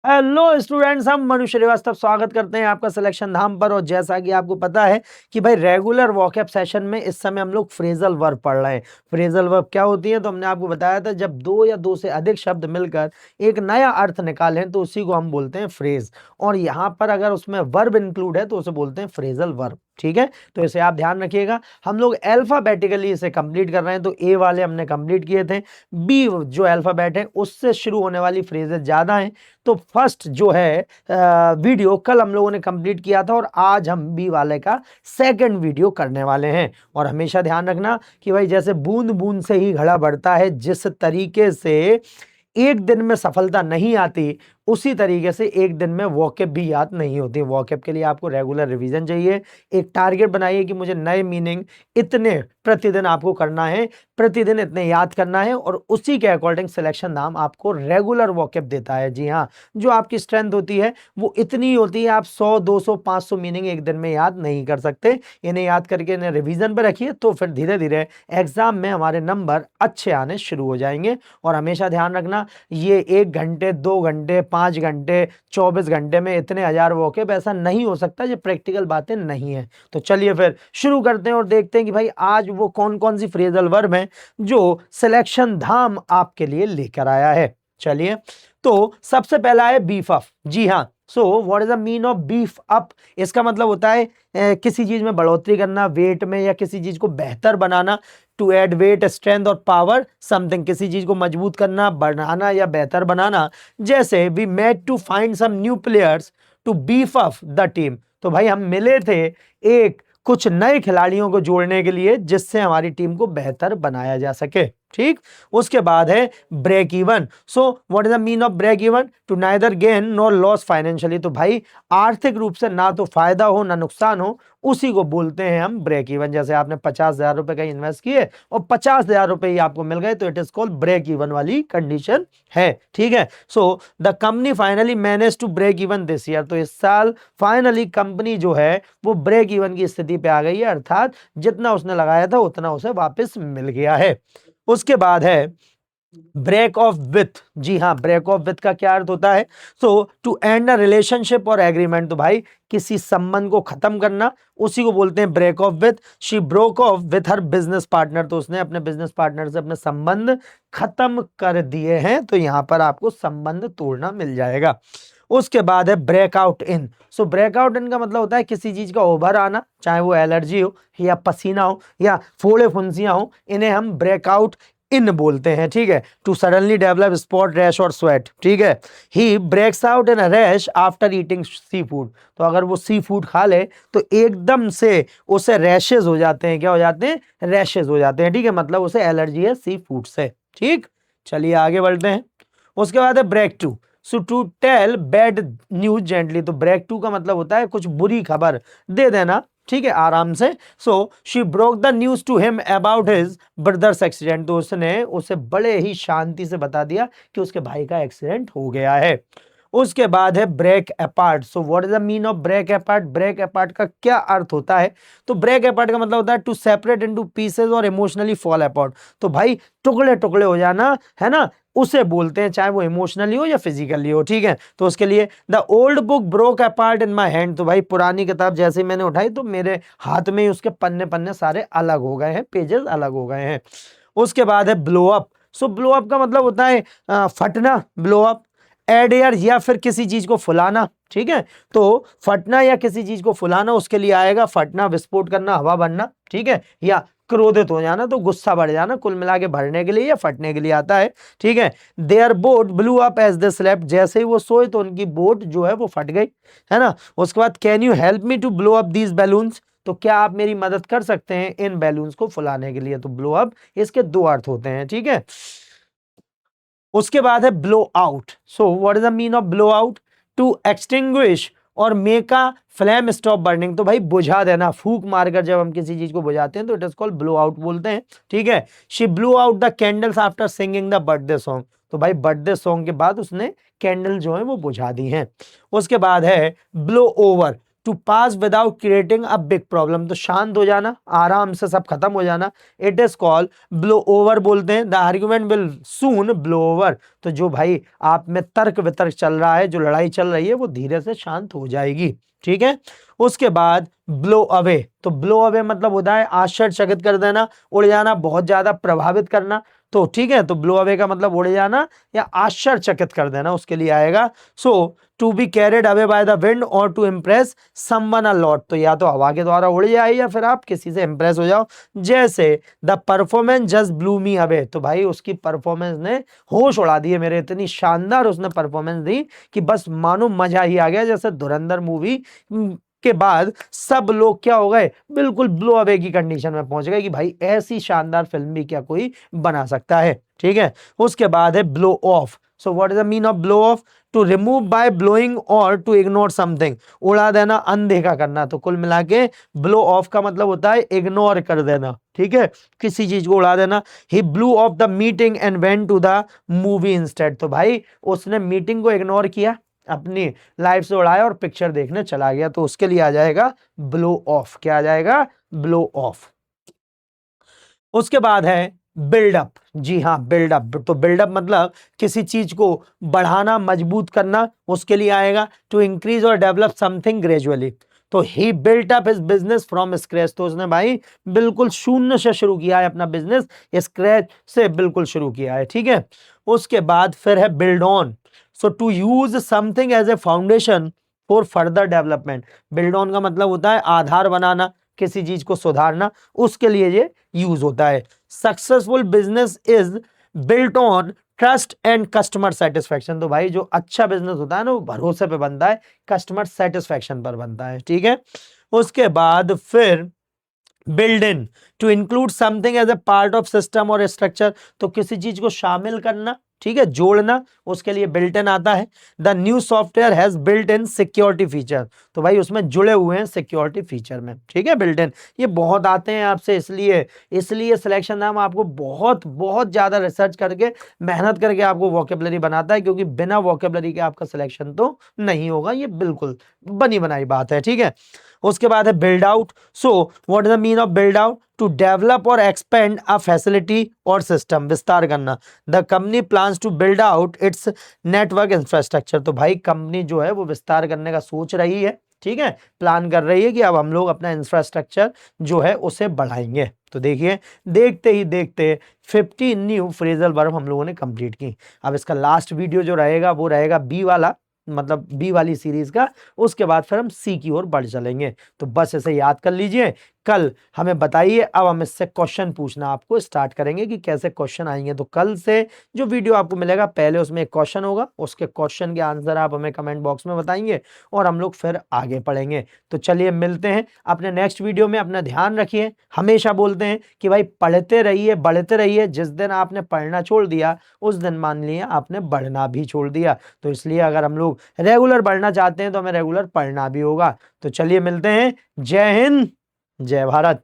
Hello students, हम मनु श्रीवास्तव स्वागत करते हैं आपका सिलेक्शन धाम पर। और जैसा कि आपको पता है कि भाई रेगुलर वोकैब सेशन में इस समय हम लोग फ्रेजल वर्ब पढ़ रहे हैं। फ्रेजल वर्ब क्या होती है, तो हमने आपको बताया था जब दो या दो से अधिक शब्द मिलकर एक नया अर्थ निकालें तो उसी को हम बोलते हैं फ्रेज। और यहाँ पर अगर उसमें वर्ब इंक्लूड है तो उसे बोलते हैं फ्रेजल वर्ब। ठीक है, तो इसे आप ध्यान रखिएगा। हम लोग अल्फाबेटिकली इसे कंप्लीट कर रहे हैं, तो ए वाले हमने कंप्लीट किए थे। बी जो अल्फाबेट है उससे शुरू होने वाली फ्रेजेस ज्यादा हैं, तो फर्स्ट जो है वीडियो कल हम लोगों ने कंप्लीट किया था और आज हम बी वाले का सेकंड वीडियो करने वाले हैं। और हमेशा ध्यान रखना कि भाई जैसे बूंद बूंद से ही घड़ा बढ़ता है, जिस तरीके से एक दिन में सफलता नहीं आती उसी तरीके से एक दिन में वोकैब भी याद नहीं होती। वोकैब के लिए आपको रेगुलर रिवीजन चाहिए। एक टारगेट बनाइए कि मुझे नए मीनिंग इतने प्रतिदिन आपको करना है, प्रतिदिन इतने याद करना है, और उसी के अकॉर्डिंग सिलेक्शन नाम आपको रेगुलर वोकैब देता है। जी हाँ, जो आपकी स्ट्रेंथ होती है वो इतनी होती है, आप 100 200 500 मीनिंग एक दिन में याद नहीं कर सकते। इन्हें याद करके इन्हें रिवीजन पर रखिए, तो फिर धीरे धीरे एग्जाम में हमारे नंबर अच्छे आने शुरू हो जाएंगे। और हमेशा ध्यान रखना, ये 1 घंटे 2 घंटे 5 घंटे 24 घंटे में इतने हजार वोकैब ऐसा नहीं हो सकता, ये प्रैक्टिकल बातें नहीं है। तो चलिए फिर शुरू करते हैं और देखते हैं कि भाई आज वो कौन कौन सी फ्रेजल वर्ब हैं जो सिलेक्शन धाम आपके लिए लेकर आया है। चलिए, तो सबसे पहला है बीफ अप। जी हाँ, so what is the mean of beef up? इसका मतलब होता है किसी चीज में बढ़ोतरी करना, वेट में, या किसी चीज को बेहतर बनाना। टू एड वेट, स्ट्रेंथ और पावर समथिंग, किसी चीज को मजबूत करना, बढ़ाना या बेहतर बनाना। जैसे we met to find some new players to beef up the team. तो भाई हम मिले थे एक कुछ नए खिलाड़ियों को जोड़ने के लिए जिससे हमारी टीम को बेहतर बनाया जा सके। ठीक, उसके बाद है break even. So what is the mean of break even? To neither gain nor loss financially. तो भाई आर्थिक रूप से ना तो फायदा हो ना नुकसान हो, उसी को बोलते हैं हम ब्रेक इवन। जैसे आपने 50,000 रुपए का इन्वेस्ट किए और 50,000 रुपए ही आपको मिल गए, तो it is called break even वाली कंडीशन है। ठीक है, so the company finally manage to break even this year. तो इस साल फाइनली कंपनी जो है वो ब्रेक इवन की स्थिति पे आ गई है, अर्थात जितना उसने लगाया था उतना उसे वापस मिल गया है। उसके बाद है ब्रेक ऑफ विथ। जी हाँ, ब्रेक ऑफ विथ का क्या अर्थ होता है? सो टू एंड अ रिलेशनशिप और एग्रीमेंट। तो भाई किसी संबंध को खत्म करना, उसी को बोलते हैं break off with. She broke off with her business partner. तो उसने अपने बिजनेस पार्टनर से अपने संबंध खत्म कर दिए हैं, तो यहां पर आपको संबंध तोड़ना मिल जाएगा। उसके बाद है ब्रेकआउट इन। सो ब्रेकआउट इन का मतलब होता है किसी चीज का उभर आना, चाहे वो एलर्जी हो या पसीना हो या फोड़े फुंसियां हो, इन्हें हम ब्रेकआउट इन बोलते हैं। ठीक है, to suddenly develop spot, rash और स्वेट। ठीक है, he breaks out in a rash after eating seafood. तो अगर वो सी फूड खा ले तो एकदम से उसे रैशेज हो जाते हैं। क्या हो जाते हैं? रैशेज हो जाते हैं। ठीक है, मतलब उसे एलर्जी है सी फूड से। ठीक, चलिए आगे बढ़ते हैं। उसके बाद है break to. So to tell bad news gently. तो ब्रेक टू का मतलब होता है कुछ बुरी खबर दे देना, ठीक है, आराम से। So she broke the news to him about his brother's accident. तो उसने उसे बड़े ही शांति से बता दिया कि उसके भाई का एक्सीडेंट हो गया है। उसके बाद है break apart. So what is the mean of break apart? Break apart का क्या अर्थ होता है? तो ब्रेक अपार्ट का मतलब होता है टू सेपरेट इनटू पीसेस और इमोशनली फॉल अपार्ट। तो भाई टुकड़े टुकड़े हो जाना, है ना, उसे बोलते हैं, चाहे वो इमोशनली हो या फिजिकली हो। ठीक है, तो उसके लिए the old book broke apart in my hand. तो भाई पुरानी किताब जैसे ही मैंने उठाई तो मेरे हाथ में ही उसके पन्ने पन्ने सारे अलग हो गए हैं, पेजेस अलग हो गए हैं। उसके बाद है ब्लो अप। सो ब्लो अप का मतलब होता है फटना, ब्लो अप। एड एयर या फिर किसी चीज को फुलाना। ठीक है, तो फटना या किसी चीज को फुलाना, उसके लिए आएगा फटना, विस्फोट करना, हवा बनना। ठीक है, या क्रोधित हो जाना, तो गुस्सा बढ़ जाना, कुल मिला के भरने के लिए या फटने के लिए आता है। ठीक है, their boat blew up as they slept. जैसे ही वो सोए तो उनकी बोट जो है वो फट गई, है ना। उसके बाद can you help me to blow up these balloons. तो क्या आप मेरी मदद कर सकते हैं इन बैलून्स को फुलाने के लिए? तो ब्लो अप, इसके दो अर्थ होते हैं। ठीक है, उसके बाद है blow out. So what is the mean of blow out? To extinguish और make a flame stop burning. तो भाई बुझा देना, फूंक मारकर जब हम किसी चीज को बुझाते हैं तो it is called blow out बोलते हैं। ठीक है, she blow out the candles after singing the birthday song. तो भाई बर्थडे सॉन्ग के बाद उसने कैंडल जो है वो बुझा दी हैं। उसके बाद है blow over. To pass without creating a big problem, तो शांत हो जाना, आराम से सब खत्म हो जाना, it is called blow over बोलते हैं। The argument will soon blow over, तो जो भाई आप में तर्क वितर्क चल रहा है, जो लड़ाई चल रही है, वो धीरे से शांत हो जाएगी। ठीक है, उसके बाद ब्लो अवे, तो ब्लो अवे मतलब होता है आश्चर्यचकित कर देना, उड़ जाना, बहुत ज्यादा प्रभावित करना। तो ठीक है, तो ब्लो अवे का मतलब उड़ जाना या आश्चर्यचकित कर देना, उसके लिए आएगा। So to be carried away by the wind और to impress someone a lot, तो या तो हवा के द्वारा उड़ जाए या फिर आप किसी से इम्प्रेस हो जाओ। जैसे the performance just blue me away, तो भाई उसकी परफॉर्मेंस ने होश उड़ा दिए मेरे, इतनी शानदार उसने परफॉर्मेंस दी कि बस मानो मजा ही आ गया। जैसे धुरंधर मूवी के बाद सब लोग क्या हो गए, बिल्कुल ब्लो अवे की कंडीशन में पहुंच गए कि भाई ऐसी शानदार फिल्म भी क्या कोई बना सकता है। ठीक है, उसके बाद है blow off. So what is the mean of blow off? To remove by blowing और टू इग्नोर समथिंग, उड़ा देना, अनदेखा करना। तो कुल मिला के ब्लो ऑफ का मतलब होता है इग्नोर कर देना। ठीक है, किसी चीज को उड़ा देना। He blew off the meeting and went to the movie instead, तो भाई उसने मीटिंग को इग्नोर किया, अपनी लाइफ से उड़ाया और पिक्चर देखने चला गया, तो उसके लिए आ जाएगा ब्लो ऑफ। क्या आ जाएगा? Blow of. उसके बाद है बिल्डअप। जी हाँ, बिल्डअप, तो बिल्डअप मतलब किसी चीज को बढ़ाना, मजबूत करना, उसके लिए आएगा। टू इंक्रीज और डेवलप समथिंग ग्रेजुअली, तो he built up his business from scratch, तो उसने भाई बिल्कुल शून्य से शुरू किया है अपना बिजनेस, स्क्रैच से बिल्कुल शुरू किया है। ठीक है, उसके बाद फिर है build on. So to use something as a foundation for further development, build on का मतलब होता है आधार बनाना, किसी चीज को सुधारना, उसके लिए ये यूज होता है। Successful business is built on trust and customer satisfaction, तो भाई जो अच्छा बिजनेस होता है ना, वो भरोसे पे बनता है, कस्टमर सेटिस्फेक्शन पर बनता है। ठीक है, उसके बाद फिर build in, to include something as a part of system और स्ट्रक्चर, तो किसी चीज को शामिल करना, ठीक है, जोड़ना, उसके लिए बिल्ट इन आता है। The new software has built in security feature, तो भाई उसमें जुड़े हुए हैं सिक्योरिटी फीचर में। ठीक है, बिल्ट इन ये बहुत आते हैं आपसे, इसलिए सिलेक्शन नाम आपको बहुत बहुत ज्यादा रिसर्च करके, मेहनत करके आपको वोकेबलरी बनाता है, क्योंकि बिना वोकेबलरी के आपका सिलेक्शन तो नहीं होगा, ये बिल्कुल बनी बनाई बात है। ठीक है, उसके बाद है build out. So what is the mean of build out? To develop और एक्सपेंड अ फैसिलिटी और सिस्टम, विस्तार करना। The company plans to build out its network infrastructure, तो भाई कंपनी जो है वो विस्तार करने का सोच रही है। ठीक है, प्लान कर रही है कि अब हम लोग अपना इंफ्रास्ट्रक्चर जो है उसे बढ़ाएंगे। तो देखिए, देखते ही देखते 15 न्यू फ्रेजल वर्ब हम लोगों ने कंप्लीट की। अब इसका लास्ट वीडियो जो रहेगा वो रहेगा बी वाला, मतलब बी वाली सीरीज का, उसके बाद फिर हम सी की ओर बढ़ चलेंगे। तो बस इसे याद कर लीजिए, कल हमें बताइए, अब हम इससे क्वेश्चन पूछना आपको स्टार्ट करेंगे कि कैसे क्वेश्चन आएंगे। तो कल से जो वीडियो आपको मिलेगा, पहले उसमें एक क्वेश्चन होगा, उसके क्वेश्चन के आंसर आप हमें कमेंट बॉक्स में बताएंगे और हम लोग फिर आगे पढ़ेंगे। तो चलिए मिलते हैं अपने नेक्स्ट वीडियो में। अपना ध्यान रखिए, हमेशा बोलते हैं कि भाई पढ़ते रहिए, बढ़ते रहिए। जिस दिन आपने पढ़ना छोड़ दिया, उस दिन मान लिया आपने बढ़ना भी छोड़ दिया। तो इसलिए अगर हम लोग रेगुलर बढ़ना चाहते हैं तो हमें रेगुलर पढ़ना भी होगा। तो चलिए मिलते हैं। जय हिंद, जय भारत।